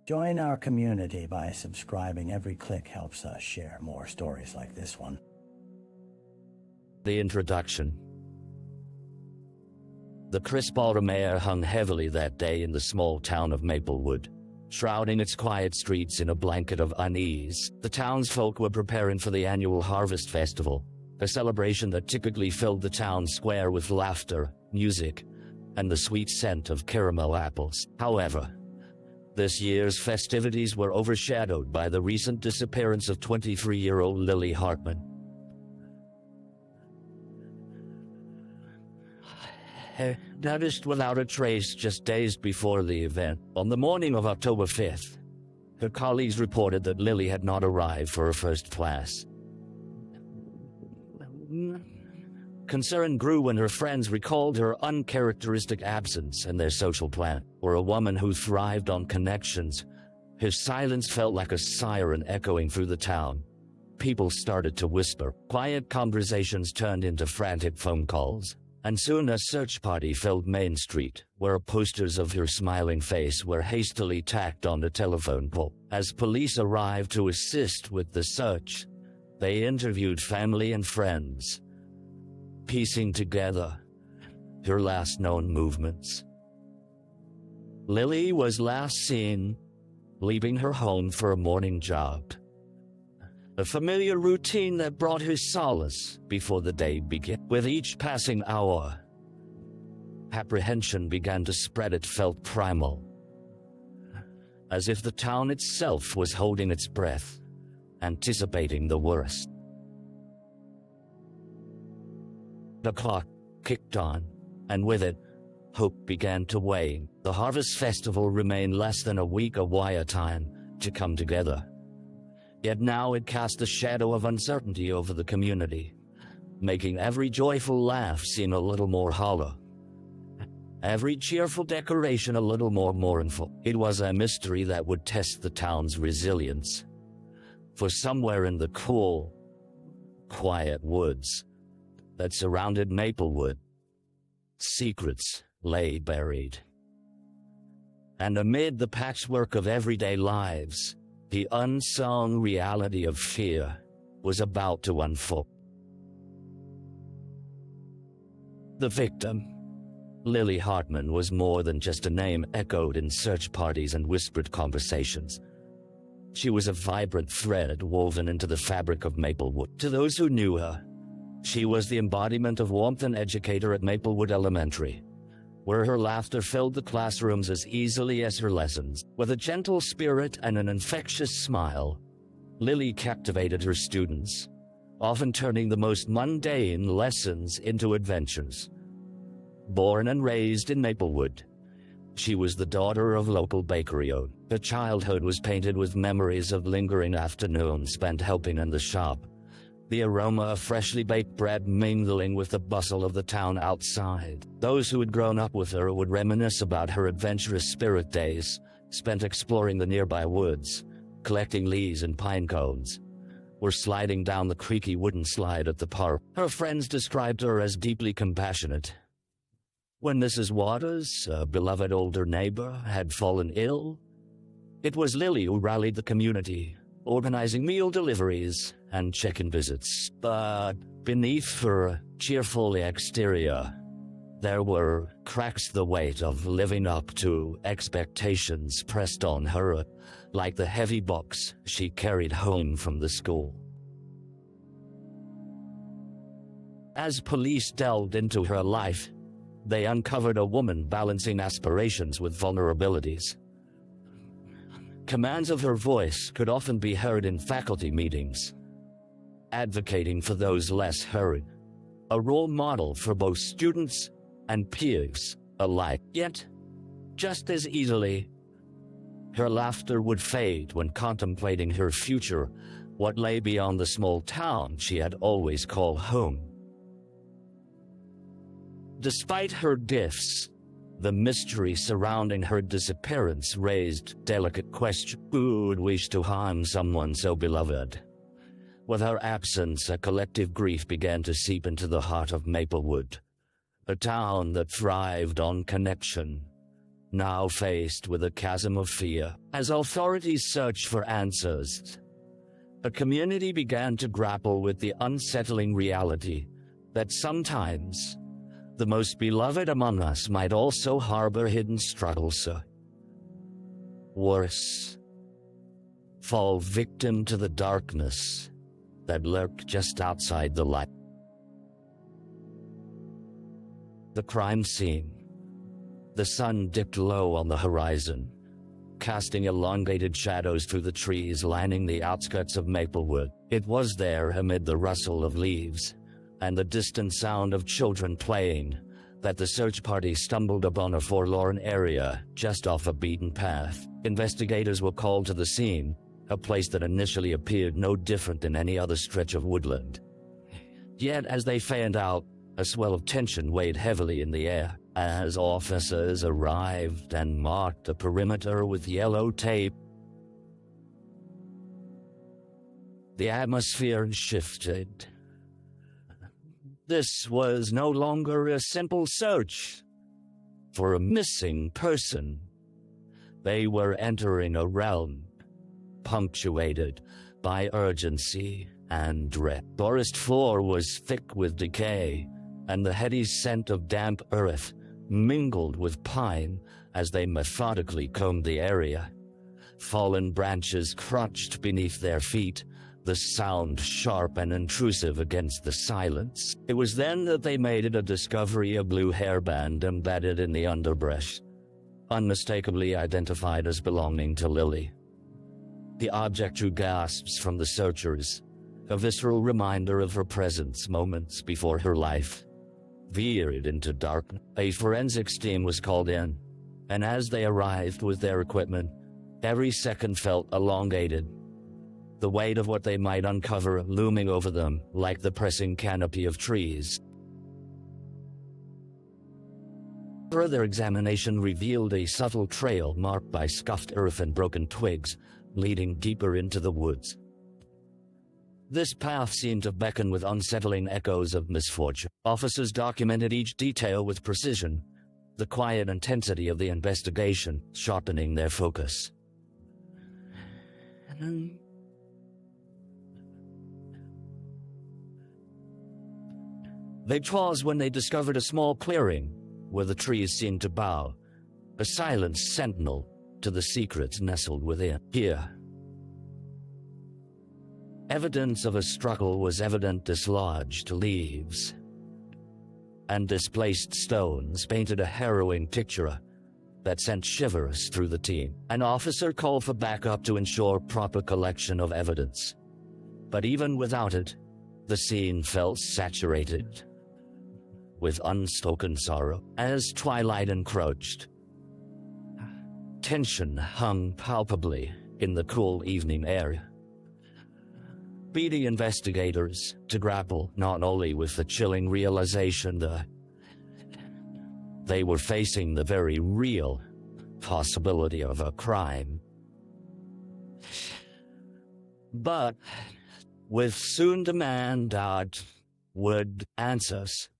Join our community by subscribing. Every click helps us share more stories like this one. The introduction. The crisp autumn air hung heavily that day in the small town of Maplewood, shrouding its quiet streets in a blanket of unease. The townsfolk were preparing for the annual Harvest Festival, a celebration that typically filled the town square with laughter, music, and the sweet scent of caramel apples. However, this year's festivities were overshadowed by the recent disappearance of 23-year-old Lily Hartman. Vanished without a trace just days before the event. On the morning of October 5th, her colleagues reported that Lily had not arrived for her first class. Concern grew when her friends recalled her uncharacteristic absence and their social plan. For a woman who thrived on connections, her silence felt like a siren echoing through the town. People started to whisper. Quiet conversations turned into frantic phone calls, and soon a search party filled Main Street, where posters of her smiling face were hastily tacked on the telephone pole. As police arrived to assist with the search, they interviewed family and friends, piecing together her last known movements. Lily was last seen leaving her home for a morning jog, a familiar routine that brought her solace before the day began. With each passing hour, apprehension began to spread. It felt primal, as if the town itself was holding its breath, anticipating the worst. The clock kicked on, and with it, hope began to wane. The Harvest Festival remained less than a week away. A time to come together. Yet now it cast a shadow of uncertainty over the community, making every joyful laugh seem a little more hollow, every cheerful decoration a little more mournful. It was a mystery that would test the town's resilience. For somewhere in the cool, quiet woods that surrounded Maplewood, secrets lay buried. And amid the patchwork of everyday lives, the unsung reality of fear was about to unfold. The victim, Lily Hartman, was more than just a name echoed in search parties and whispered conversations. She was a vibrant thread woven into the fabric of Maplewood. To those who knew her, she was the embodiment of warmth. An educator at Maplewood Elementary, where her laughter filled the classrooms as easily as her lessons. With a gentle spirit and an infectious smile, Lily captivated her students, often turning the most mundane lessons into adventures. Born and raised in Maplewood, she was the daughter of local bakery owner. Her childhood was painted with memories of lingering afternoons spent helping in the shop, the aroma of freshly baked bread mingling with the bustle of the town outside. Those who had grown up with her would reminisce about her adventurous spirit days, spent exploring the nearby woods, collecting leaves and pine cones, or sliding down the creaky wooden slide at the park. Her friends described her as deeply compassionate. When Mrs. Waters, a beloved older neighbor, had fallen ill, it was Lily who rallied the community, organizing meal deliveries and check-in visits. But beneath her cheerful exterior, there were cracks. The weight of living up to expectations pressed on her like the heavy box she carried home from the school. As police delved into her life, they uncovered a woman balancing aspirations with vulnerabilities. Commands of her voice could often be heard in faculty meetings, advocating for those less heard, a role model for both students and peers alike. Yet, just as easily, her laughter would fade when contemplating her future, what lay beyond the small town she had always called home. Despite her gifts, the mystery surrounding her disappearance raised delicate questions. Who would wish to harm someone so beloved? With her absence, a collective grief began to seep into the heart of Maplewood, a town that thrived on connection, now faced with a chasm of fear. As authorities searched for answers, a community began to grapple with the unsettling reality that sometimes the most beloved among us might also harbor hidden struggles. Worse, fall victim to the darkness that lurked just outside the light. The crime scene. The sun dipped low on the horizon, casting elongated shadows through the trees lining the outskirts of Maplewood. It was there, amid the rustle of leaves and the distant sound of children playing, that the search party stumbled upon a forlorn area just off a beaten path. Investigators were called to the scene, a place that initially appeared no different than any other stretch of woodland. Yet, as they fanned out, a swell of tension weighed heavily in the air. As officers arrived and marked the perimeter with yellow tape, the atmosphere shifted. This was no longer a simple search for a missing person. They were entering a realm punctuated by urgency and dread. Forest floor was thick with decay, and the heady scent of damp earth mingled with pine as they methodically combed the area. Fallen branches crunched beneath their feet, the sound sharp and intrusive against the silence. It was then that they made it a discovery: a blue hairband embedded in the underbrush, unmistakably identified as belonging to Lily. The object drew gasps from the searchers, a visceral reminder of her presence moments before her life veered into darkness. A forensics team was called in, and as they arrived with their equipment, every second felt elongated, the weight of what they might uncover looming over them like the pressing canopy of trees. Further examination revealed a subtle trail marked by scuffed earth and broken twigs, leading deeper into the woods. This path seemed to beckon with unsettling echoes of misfortune. Officers documented each detail with precision, the quiet intensity of the investigation sharpening their focus. They paused when they discovered a small clearing where the trees seemed to bow, a silent sentinel to the secrets nestled within. Here, evidence of a struggle was evident. Dislodged leaves and displaced stones painted a harrowing picture that sent shivers through the team. An officer called for backup to ensure proper collection of evidence. But even without it, the scene felt saturated with unspoken sorrow. As twilight encroached, tension hung palpably in the cool evening air. Beating investigators to grapple not only with the chilling realization that they were facing the very real possibility of a crime, but with soon demand would answers.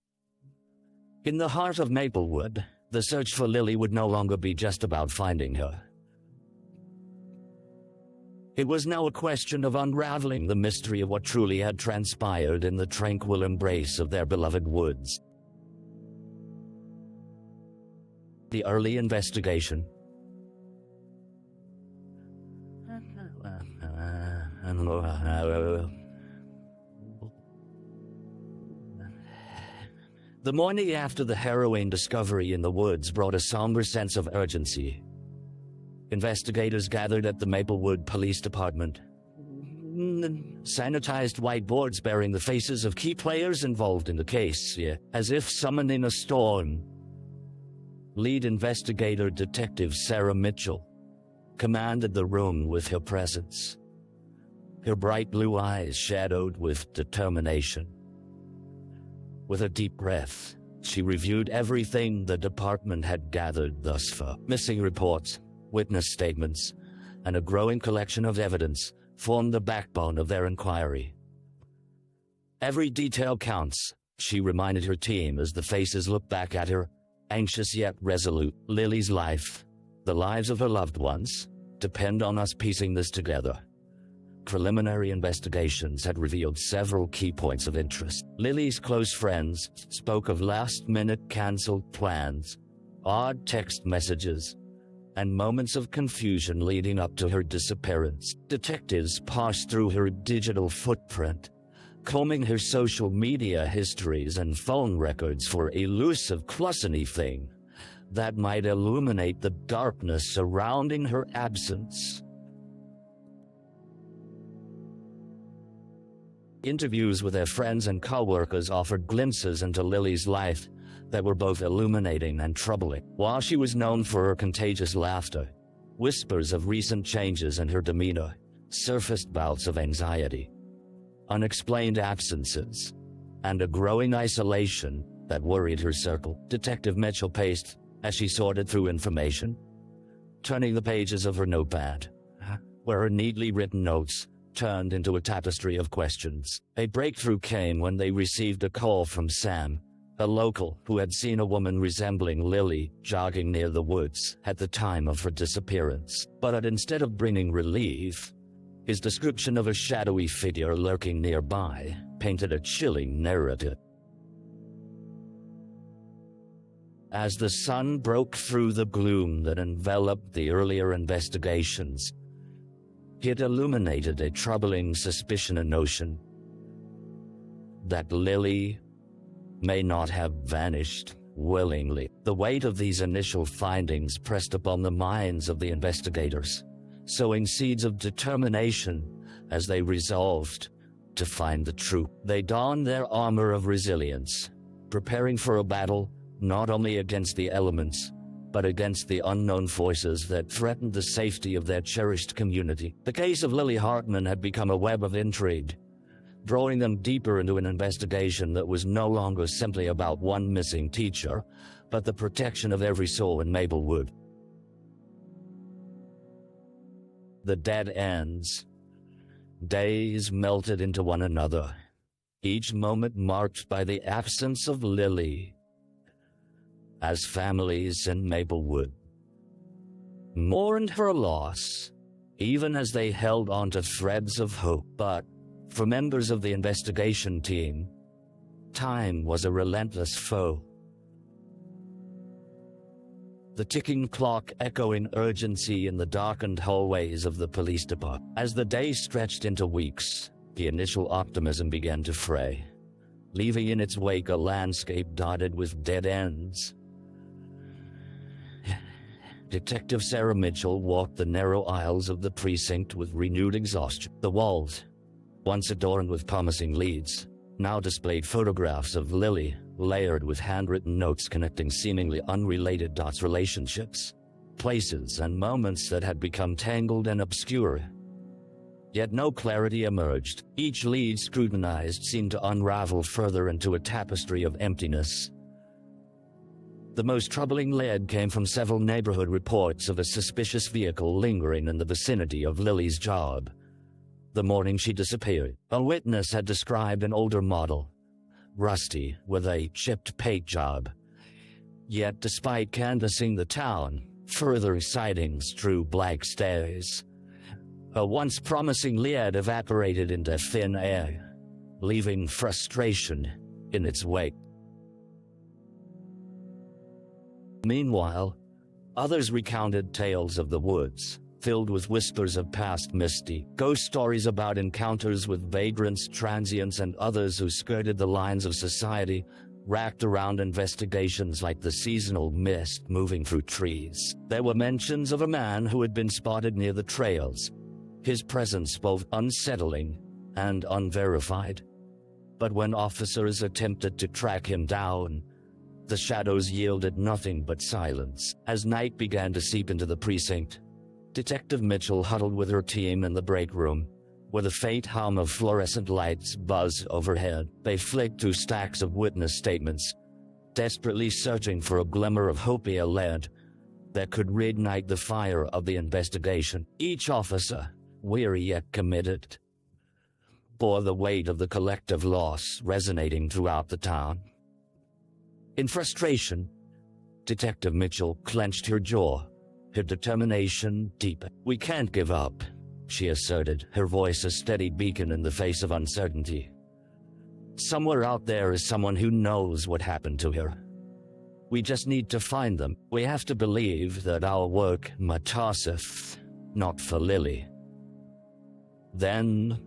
In the heart of Maplewood, the search for Lily would no longer be just about finding her. It was now a question of unraveling the mystery of what truly had transpired in the tranquil embrace of their beloved woods. The early investigation. The morning after the harrowing discovery in the woods brought a somber sense of urgency. Investigators gathered at the Maplewood Police Department. Sanitized whiteboards bearing the faces of key players involved in the case, as if summoning a storm. Lead investigator Detective Sarah Mitchell commanded the room with her presence, her bright blue eyes shadowed with determination. With a deep breath, she reviewed everything the department had gathered thus far. Missing reports, witness statements, and a growing collection of evidence formed the backbone of their inquiry. Every detail counts, she reminded her team as the faces looked back at her, Anxious yet resolute, Lily's life, the lives of her loved ones, depend on us piecing this together. Preliminary investigations had revealed several key points of interest. Lily's close friends spoke of last-minute cancelled plans, odd text messages, and moments of confusion leading up to her disappearance. Detectives parsed through her digital footprint, combing her social media histories and phone records for elusive clues anything that might illuminate the darkness surrounding her absence. Interviews with their friends and co-workers offered glimpses into Lily's life that were both illuminating and troubling. While she was known for her contagious laughter, whispers of recent changes in her demeanor surfaced bouts of anxiety, unexplained absences, and a growing isolation that worried her circle. Detective Mitchell paced as she sorted through information, turning the pages of her notepad, where her neatly written notes turned into a tapestry of questions. A breakthrough came when they received a call from Sam, a local who had seen a woman resembling Lily jogging near the woods at the time of her disappearance. But instead of bringing relief, his description of a shadowy figure lurking nearby painted a chilling narrative. As the sun broke through the gloom that enveloped the earlier investigations, it illuminated a troubling suspicion and notion that Lily may not have vanished willingly. The weight of these initial findings pressed upon the minds of the investigators, sowing seeds of determination as they resolved to find the truth. They donned their armor of resilience, preparing for a battle not only against the elements, but against the unknown forces that threatened the safety of their cherished community. The case of Lily Hartman had become a web of intrigue, drawing them deeper into an investigation that was no longer simply about one missing teacher, but the protection of every soul in Maplewood. The dead ends. Days melted into one another, each moment marked by the absence of Lily, as families in Maplewood mourned her loss, even as they held on to threads of hope. But for members of the investigation team, time was a relentless foe. The ticking clock echoing urgency in the darkened hallways of the police department. As the days stretched into weeks, the initial optimism began to fray, leaving in its wake a landscape dotted with dead ends. Detective Sarah Mitchell walked the narrow aisles of the precinct with renewed exhaustion. The walls, once adorned with promising leads, now displayed photographs of Lily, layered with handwritten notes connecting seemingly unrelated dots, relationships, places, and moments that had become tangled and obscure. Yet no clarity emerged. Each lead scrutinized seemed to unravel further into a tapestry of emptiness. The most troubling lead came from several neighborhood reports of a suspicious vehicle lingering in the vicinity of Lily's job the morning she disappeared. A witness had described an older model, rusty, with a chipped paint job. Yet despite canvassing the town, further sightings drew blank stares. A once promising lead evaporated into thin air, leaving frustration in its wake. Meanwhile, others recounted tales of the woods, filled with whispers of past misty, ghost stories about encounters with vagrants, transients, and others who skirted the lines of society, racked around investigations like the seasonal mist moving through trees. There were mentions of a man who had been spotted near the trails, his presence both unsettling and unverified. But when officers attempted to track him down, the shadows yielded nothing but silence. As night began to seep into the precinct, Detective Mitchell huddled with her team in the break room, where the faint hum of fluorescent lights buzzed overhead. They flicked through stacks of witness statements, desperately searching for a glimmer of hope lead that could reignite the fire of the investigation. Each officer, weary yet committed, bore the weight of the collective loss resonating throughout the town. In frustration, Detective Mitchell clenched her jaw, her determination deepened. "We can't give up," she asserted, her voice a steady beacon in the face of uncertainty. "Somewhere out there is someone who knows what happened to her. We just need to find them. We have to believe that our work matters, not for Lily. Then,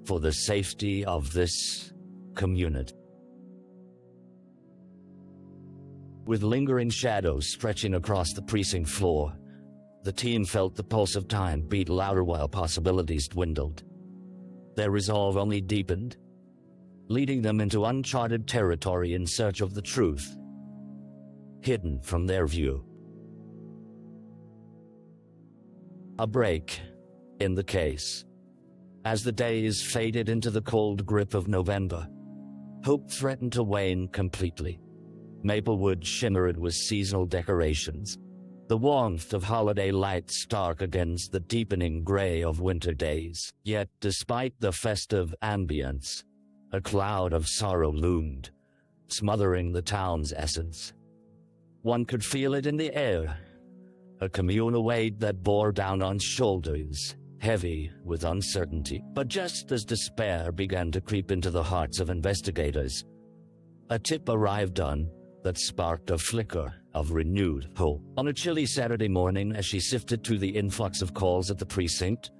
for the safety of this community." With lingering shadows stretching across the precinct floor, the team felt the pulse of time beat louder while possibilities dwindled. Their resolve only deepened, leading them into uncharted territory in search of the truth, hidden from their view. A break in the case. As the days faded into the cold grip of November, hope threatened to wane completely. Maplewood shimmered with seasonal decorations, the warmth of holiday lights stark against the deepening gray of winter days. Yet, despite the festive ambience, a cloud of sorrow loomed, smothering the town's essence. One could feel it in the air, a communal weight that bore down on shoulders, heavy with uncertainty. But just as despair began to creep into the hearts of investigators, a tip arrived that sparked a flicker of renewed hope. On a chilly Saturday morning, as she sifted through the influx of calls at the precinct,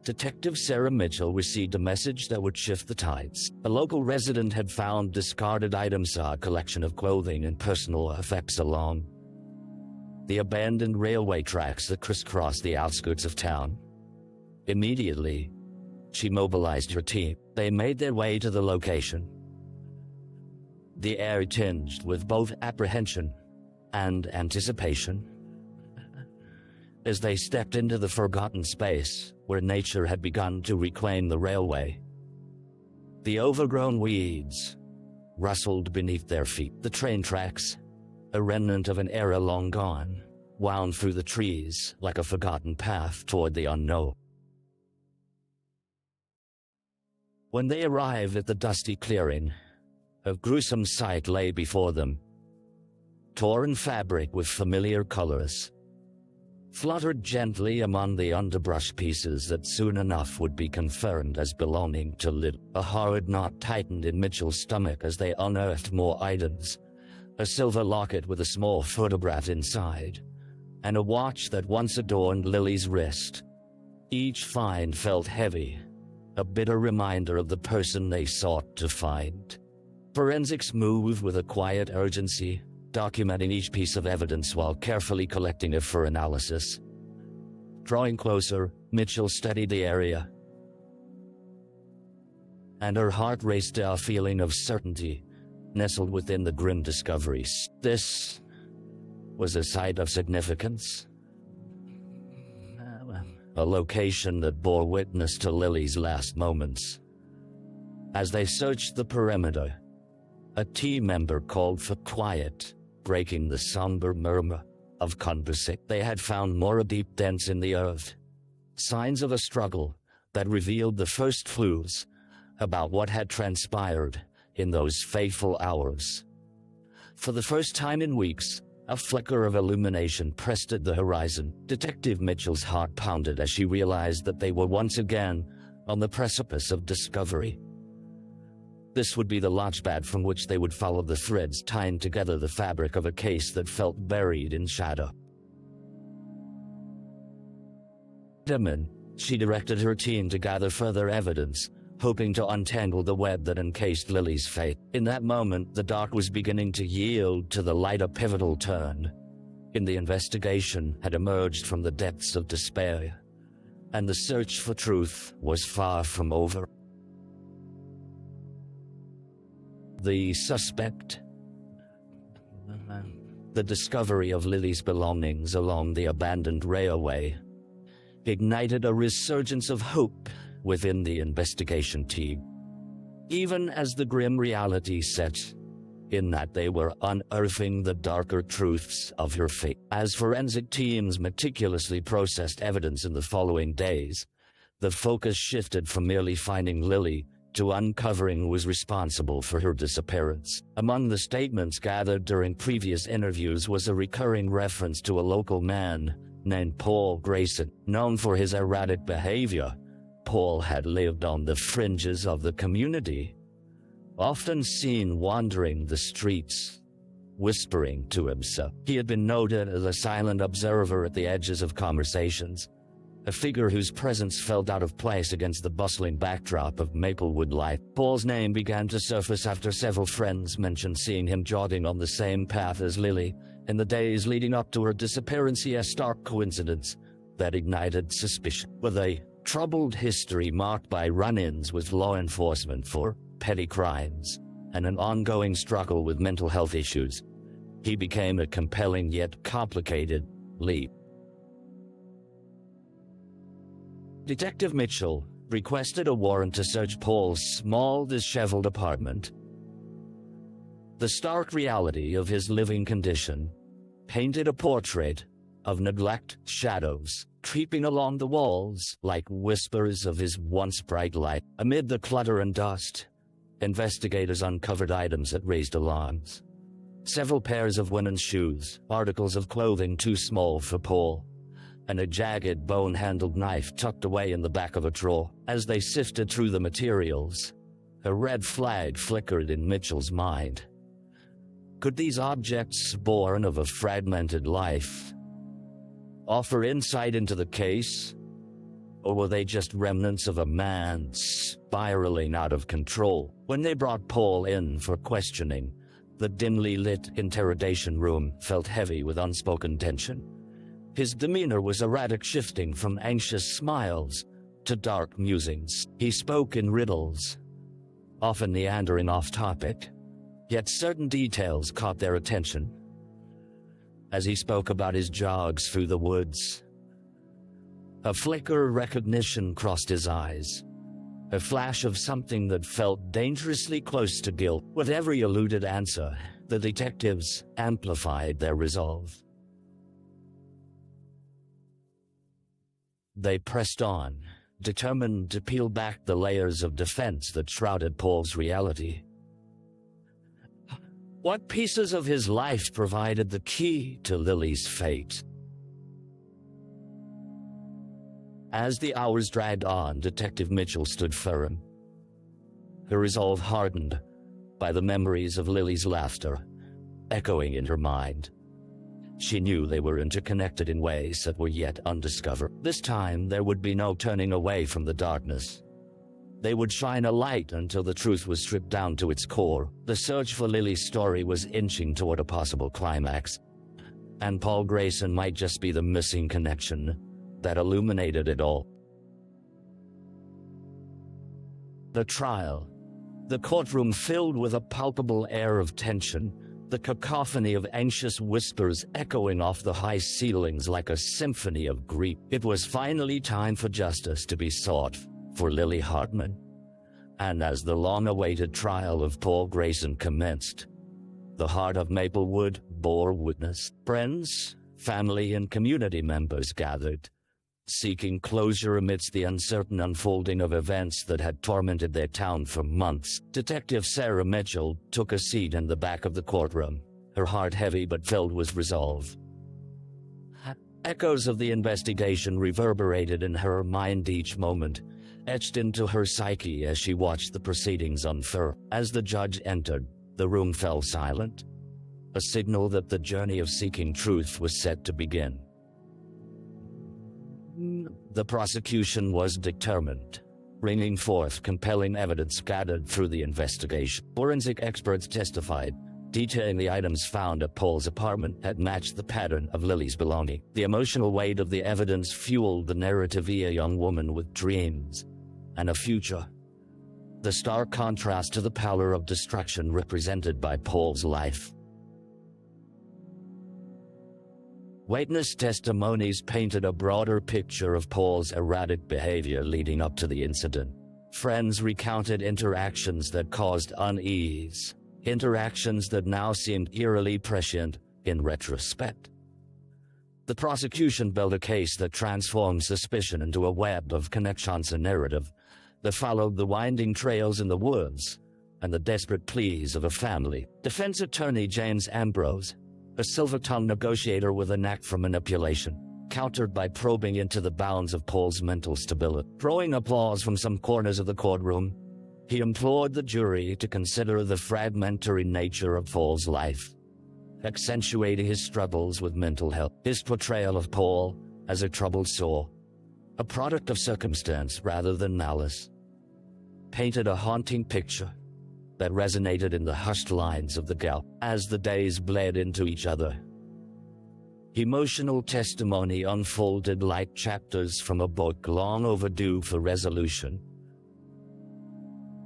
Detective Sarah Mitchell received a message that would shift the tides. A local resident had found discarded items, a collection of clothing and personal effects along the abandoned railway tracks that crisscrossed the outskirts of town. Immediately, she mobilized her team. They made their way to the location, the air tinged with both apprehension and anticipation. As they stepped into the forgotten space where nature had begun to reclaim the railway, the overgrown weeds rustled beneath their feet. The train tracks, a remnant of an era long gone, wound through the trees like a forgotten path toward the unknown. When they arrived at the dusty clearing, a gruesome sight lay before them. Torn fabric with familiar colors fluttered gently among the underbrush pieces that soon enough would be confirmed as belonging to Lily. A horrid knot tightened in Mitchell's stomach as they unearthed more items, a silver locket with a small photograph inside, and a watch that once adorned Lily's wrist. Each find felt heavy, a bitter reminder of the person they sought to find. Forensics moved with a quiet urgency, documenting each piece of evidence while carefully collecting it for analysis. Drawing closer, Mitchell studied the area, and her heart raced a feeling of certainty nestled within the grim discoveries. This was a site of significance, a location that bore witness to Lily's last moments. As they searched the perimeter, a team member called for quiet, breaking the somber murmur of conversation. They had found more deep dents in the earth, signs of a struggle that revealed the first clues about what had transpired in those fateful hours. For the first time in weeks, a flicker of illumination pressed at the horizon. Detective Mitchell's heart pounded as she realized that they were once again on the precipice of discovery. This would be the launchpad from which they would follow the threads tying together the fabric of a case that felt buried in shadow. She directed her team to gather further evidence, hoping to untangle the web that encased Lily's fate. In that moment, the dark was beginning to yield to the light. A pivotal turn in the investigation had emerged from the depths of despair, and the search for truth was far from over. The suspect, the discovery of Lily's belongings along the abandoned railway, ignited a resurgence of hope within the investigation team. Even as the grim reality set in that they were unearthing the darker truths of her fate. As forensic teams meticulously processed evidence in the following days, the focus shifted from merely finding Lily to uncovering who was responsible for her disappearance. Among the statements gathered during previous interviews was a recurring reference to a local man named Paul Grayson. Known for his erratic behavior, Paul had lived on the fringes of the community, often seen wandering the streets, whispering to himself. He had been noted as a silent observer at the edges of conversations, a figure whose presence felt out of place against the bustling backdrop of Maplewood life. Paul's name began to surface after several friends mentioned seeing him jogging on the same path as Lily in the days leading up to her disappearance. A stark coincidence that ignited suspicion. With a troubled history marked by run-ins with law enforcement for petty crimes and an ongoing struggle with mental health issues, he became a compelling yet complicated lead. Detective Mitchell requested a warrant to search Paul's small, disheveled apartment. The stark reality of his living condition painted a portrait of neglect, shadows creeping along the walls like whispers of his once bright light. Amid the clutter and dust, investigators uncovered items that raised alarms. Several pairs of women's shoes, articles of clothing too small for Paul, and a jagged bone-handled knife tucked away in the back of a drawer. As they sifted through the materials, a red flag flickered in Mitchell's mind. Could these objects, born of a fragmented life, offer insight into the case? Or were they just remnants of a man spiraling out of control? When they brought Paul in for questioning, the dimly lit interrogation room felt heavy with unspoken tension. His demeanor was erratic, shifting from anxious smiles to dark musings. He spoke in riddles, often meandering off-topic, yet certain details caught their attention. As he spoke about his jogs through the woods, a flicker of recognition crossed his eyes, a flash of something that felt dangerously close to guilt. With every eluded answer, the detectives amplified their resolve. They pressed on, determined to peel back the layers of defense that shrouded Paul's reality. What pieces of his life provided the key to Lily's fate? As the hours dragged on, Detective Mitchell stood firm. Her resolve hardened by the memories of Lily's laughter echoing in her mind. She knew they were interconnected in ways that were yet undiscovered. This time, there would be no turning away from the darkness. They would shine a light until the truth was stripped down to its core. The search for Lily's story was inching toward a possible climax, and Paul Grayson might just be the missing connection that illuminated it all. The trial. The courtroom filled with a palpable air of tension, the cacophony of anxious whispers echoing off the high ceilings like a symphony of grief. It was finally time for justice to be sought for Lily Hartman. And as the long-awaited trial of Paul Grayson commenced, the heart of Maplewood bore witness. Friends, family, and community members gathered, seeking closure amidst the uncertain unfolding of events that had tormented their town for months. Detective Sarah Mitchell took a seat in the back of the courtroom, her heart heavy but filled with resolve. Echoes of the investigation reverberated in her mind each moment, etched into her psyche as she watched the proceedings unfurl. As the judge entered, the room fell silent, a signal that the journey of seeking truth was set to begin. The prosecution was determined, bringing forth compelling evidence gathered through the investigation. Forensic experts testified, detailing the items found at Paul's apartment that matched the pattern of Lily's belongings. The emotional weight of the evidence fueled the narrative of a young woman with dreams and a future, the stark contrast to the pallor of destruction represented by Paul's life. Witness testimonies painted a broader picture of Paul's erratic behavior leading up to the incident. Friends recounted interactions that caused unease, interactions that now seemed eerily prescient in retrospect. The prosecution built a case that transformed suspicion into a web of connections, a narrative that followed the winding trails in the woods and the desperate pleas of a family. Defense attorney James Ambrose, a silver-tongued negotiator with a knack for manipulation, countered by probing into the bounds of Paul's mental stability. Drawing applause from some corners of the courtroom, he implored the jury to consider the fragmentary nature of Paul's life, accentuating his struggles with mental health. His portrayal of Paul as a troubled soul, a product of circumstance rather than malice, painted a haunting picture that resonated in the hushed lines of the gap. As the days bled into each other, emotional testimony unfolded like chapters from a book long overdue for resolution.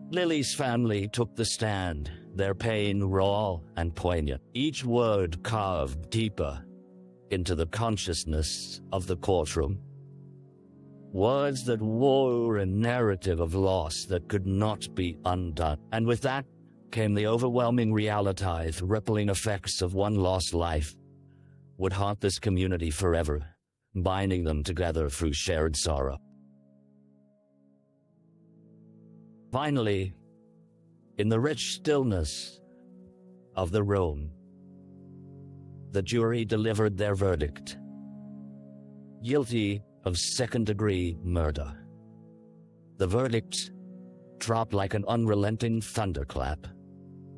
Lily's family took the stand, their pain raw and poignant, each word carved deeper into the consciousness of the courtroom. Words that wore a narrative of loss that could not be undone. And with that came the overwhelming reality, the rippling effects of one lost life would haunt this community forever, binding them together through shared sorrow. Finally, in the rich stillness of the room, the jury delivered their verdict. Guilty of second-degree murder. The verdict dropped like an unrelenting thunderclap,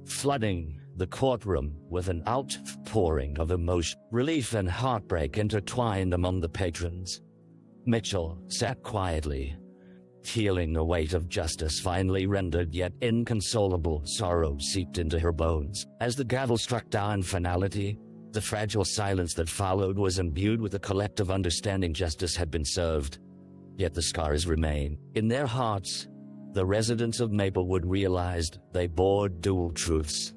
flooding the courtroom with an outpouring of emotion. Relief and heartbreak intertwined among the patrons. Mitchell sat quietly, feeling the weight of justice finally rendered, yet inconsolable sorrow seeped into her bones. As the gavel struck down finality, the fragile silence that followed was imbued with a collective understanding justice had been served. Yet the scars remain. In their hearts, the residents of Maplewood realized they bore dual truths.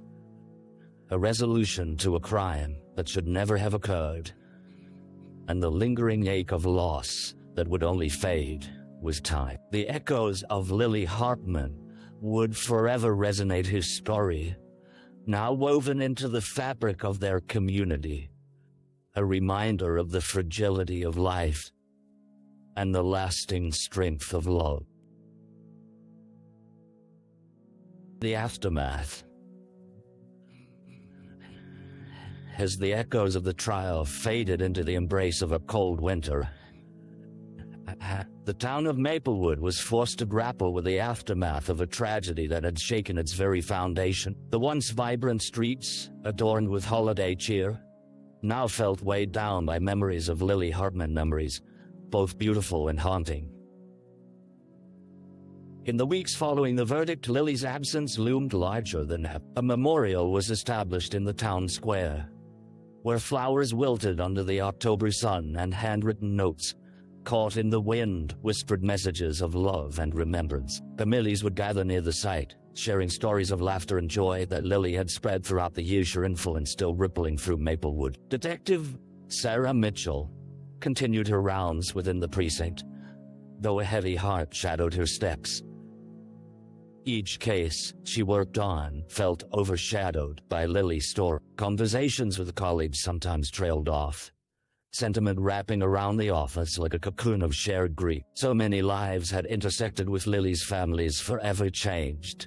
A resolution to a crime that should never have occurred, and the lingering ache of loss that would only fade with time. The echoes of Lily Hartman would forever resonate his story, now woven into the fabric of their community, a reminder of the fragility of life and the lasting strength of love. The aftermath. As the echoes of the trial faded into the embrace of a cold winter, the town of Maplewood was forced to grapple with the aftermath of a tragedy that had shaken its very foundation. The once vibrant streets, adorned with holiday cheer, now felt weighed down by memories of Lily Hartman, memories both beautiful and haunting. In the weeks following the verdict, Lily's absence loomed larger than ever. A memorial was established in the town square, where flowers wilted under the October sun and handwritten notes, caught in the wind, whispered messages of love and remembrance. Families would gather near the site, sharing stories of laughter and joy that Lily had spread throughout the years, her influence still rippling through Maplewood. Detective Sarah Mitchell continued her rounds within the precinct, though a heavy heart shadowed her steps. Each case she worked on felt overshadowed by Lily's story. Conversations with colleagues sometimes trailed off, sentiment wrapping around the office like a cocoon of shared grief. So many lives had intersected with Lily's, families forever changed,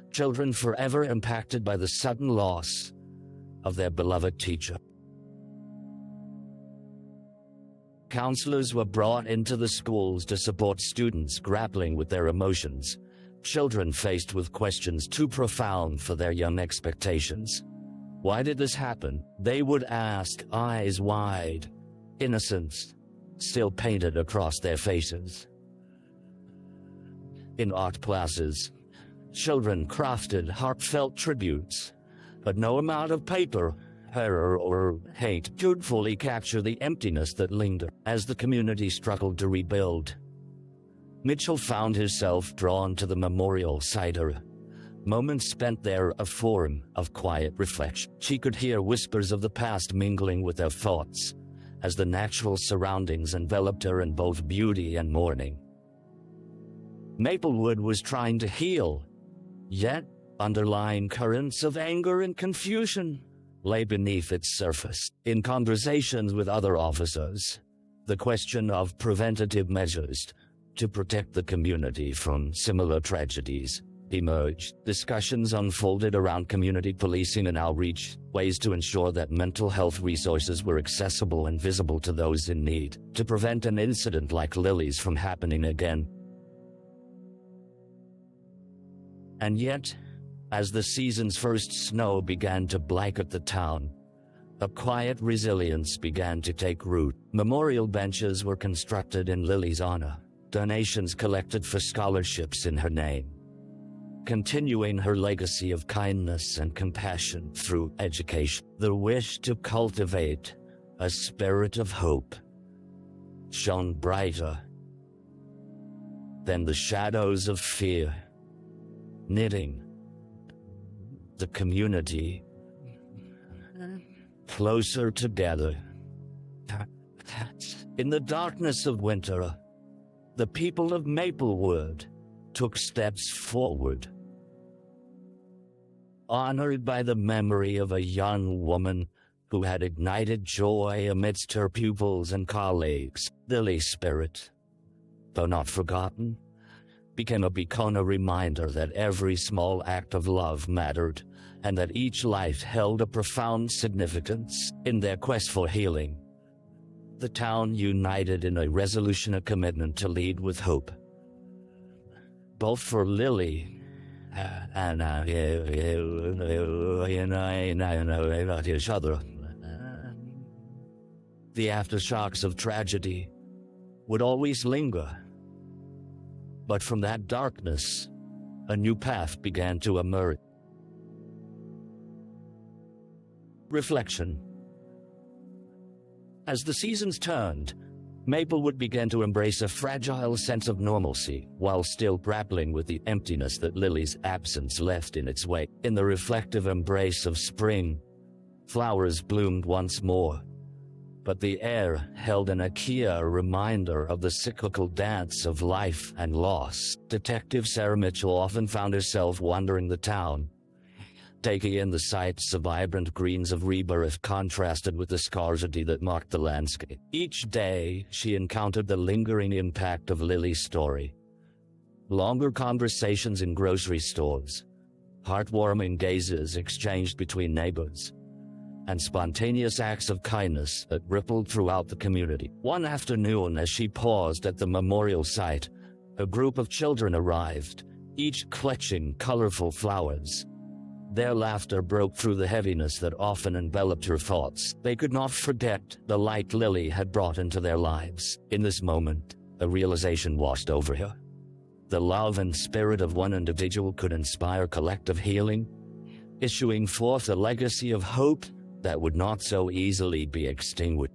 children forever impacted by the sudden loss of their beloved teacher. Counselors were brought into the schools to support students grappling with their emotions, children faced with questions too profound for their young expectations. Why did this happen? They would ask, eyes wide, innocence still painted across their faces. In art classes, children crafted heartfelt tributes, but no amount of paper, horror, or hate could fully capture the emptiness that lingered. As the community struggled to rebuild, Mitchell found herself drawn to the memorial site, moments spent there a form of quiet reflection. She could hear whispers of the past mingling with their thoughts, as the natural surroundings enveloped her in both beauty and mourning. Maplewood was trying to heal, yet underlying currents of anger and confusion lay beneath its surface. In conversations with other officers, the question of preventative measures to protect the community from similar tragedies emerged. Discussions unfolded around community policing and outreach, ways to ensure that mental health resources were accessible and visible to those in need, to prevent an incident like Lily's from happening again. And yet, as the season's first snow began to blanket the town, a quiet resilience began to take root. Memorial benches were constructed in Lily's honor, donations collected for scholarships in her name, continuing her legacy of kindness and compassion through education. The wish to cultivate a spirit of hope shone brighter than the shadows of fear, knitting the community closer together. In the darkness of winter, the people of Maplewood took steps forward, honored by the memory of a young woman who had ignited joy amidst her pupils and colleagues. Lily's spirit, though not forgotten, became a beacon, a reminder that every small act of love mattered, and that each life held a profound significance. In their quest for healing, the town united in a resolution, a commitment to lead with hope, both for Lily and each other. The aftershocks of tragedy would always linger, but from that darkness, a new path began to emerge. Reflection. As the seasons turned, Maplewood began to embrace a fragile sense of normalcy, while still grappling with the emptiness that Lily's absence left in its wake. In the reflective embrace of spring, flowers bloomed once more, but the air held an Ikea reminder of the cyclical dance of life and loss. Detective Sarah Mitchell often found herself wandering the town, taking in the sights of vibrant greens of rebirth contrasted with the scarcity that marked the landscape. Each day, she encountered the lingering impact of Lily's story. Longer conversations in grocery stores, heartwarming gazes exchanged between neighbors, and spontaneous acts of kindness that rippled throughout the community. One afternoon, as she paused at the memorial site, a group of children arrived, each clutching colorful flowers. Their laughter broke through the heaviness that often enveloped her thoughts. They could not forget the light Lily had brought into their lives. In this moment, a realization washed over her. The love and spirit of one individual could inspire collective healing, issuing forth a legacy of hope that would not so easily be extinguished.